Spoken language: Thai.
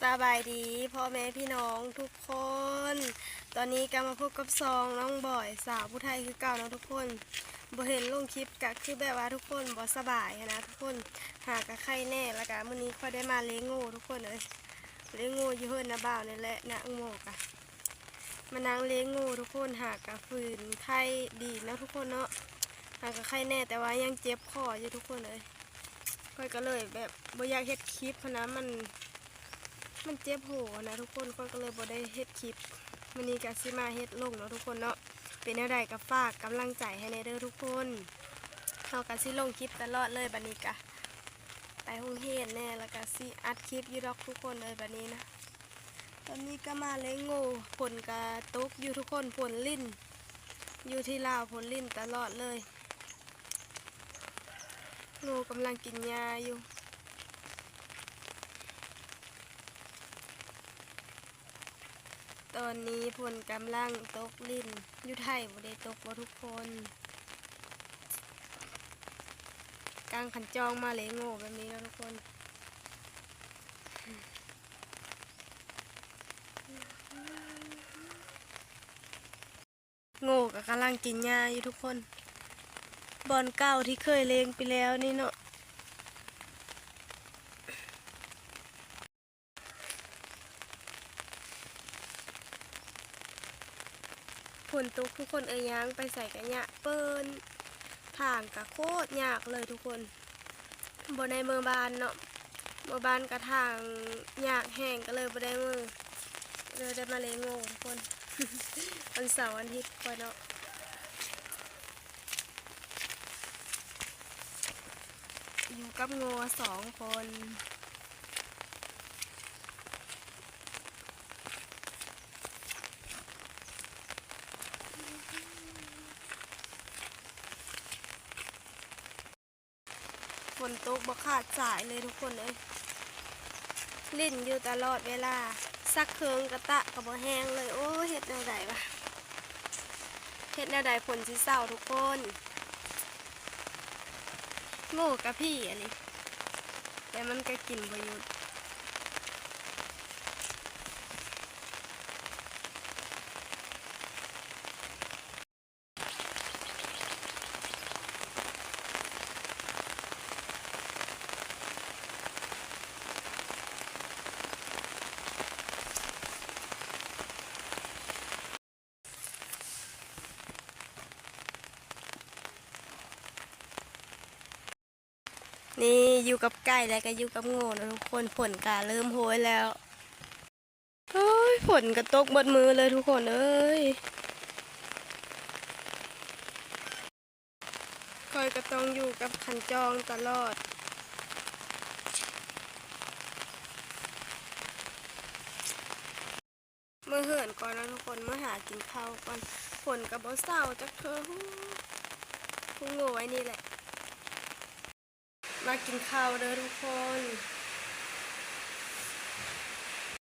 สบายดีพ่อแม่พี่น้องทุกคนตอนนี้ก็มาพบกับซองน้องบ่อยสาวผู้ไทยคือเก่านะทุกคนบ่เห็นลงคลิปก็คือแบบว่าทุกคนบ่สบายนะทุกคนหากะไข้แน่แล้วก็มื้อนี้ค่อยได้มาเลี้ยงงูทุกคนเลยเลี้ยงงูอยู่เฮือนนะบ่าวนี่แหละนะโง่กะมานั่งเลี้ยงงูทุกคนหากะฝืนไข้ดีนะทุกคนเนาะหากะไข้แน่แต่ว่ายังเจ็บคออยู่ทุกคนเลยค่อยก็เลยแบบบ่อยากเฮ็ดคลิปเพราะนะมันเจ็บหัวนะทุกคนก็เลยบ่ได้เฮ็ดคลิปวันนี้ก็สิมาเฮ็ดลงเนาะทุกคนเนาะเป็นอะไรก็ฝากกำลังใจให้ในเด้อทุกคนเฮาก็สิลงคลิปตลอดเลยบัดนี้ก็ไปโรงเรียนแน่แล้วก็สิอัดคลิปอยู่ดอกทุกคนเลยบัดนี้นะตอนนี้ก็มาเลี้ยงงูฝนก็ตกอยู่ทุกคนฝนลิ่นอยู่ที่ลาวฝนลิ่นตลอดเลยงูกำลังกินหญ้าอยู่ตอนนี้ฝนกำลังตกลิ่นอยู่ไทยบ่ได้ตกบ่ทุกคนกลางขันจองมาเลยโง่แบบนี้แล้วทุกคนโง่ก็กำลังกินหญ้าอยู่ทุกคนบอนเก่าที่เคยเลี้ยงไปแล้วนี่เนาะฝนตกทุกคนย่างไปใส่กันหญ้าเปิ้นทางกะโคตรยากเลยทุกคนบนในเมืองบ้านเนาะเมืองบ้านกระทางยากแห้งก็เลยบ่ได้มือเลยได้มาเลี้ยงโง่ทุกคน วันเสาร์วันอาทิตย์ก่อนเนาะอยู่กับโง่2 คนฝนตกบ่ขาดสายเลยทุกคนเลยลิ่นอยู่ตลอดเวลาซักเคืองกระตะกับบ่แห้งเลยโอ้เฮ็ดแนวใดวะเฮ็ดแนวใดฝนสิเศร้าทุกคนโง่กับพี่อันนี้แต่มันก็กินบ่หยุดนี่อยู่กับไก่แล้วก็อยู่กับโง่นะทุกคนฝนกาเริ่มโหยแล้วเฮ้ยฝนก็ตกหมดมือเลยทุกคนเอ้ยคอยก็ต้องอยู่กับขันจองตลอดเมื่อเหินก่อนนะทุกคนเมื่อหากินข้าวก่อนฝนกับบ่เศร้าจักเธอผู้โง่ไว้นี่แหละมากินข้าวเด้อทุกคน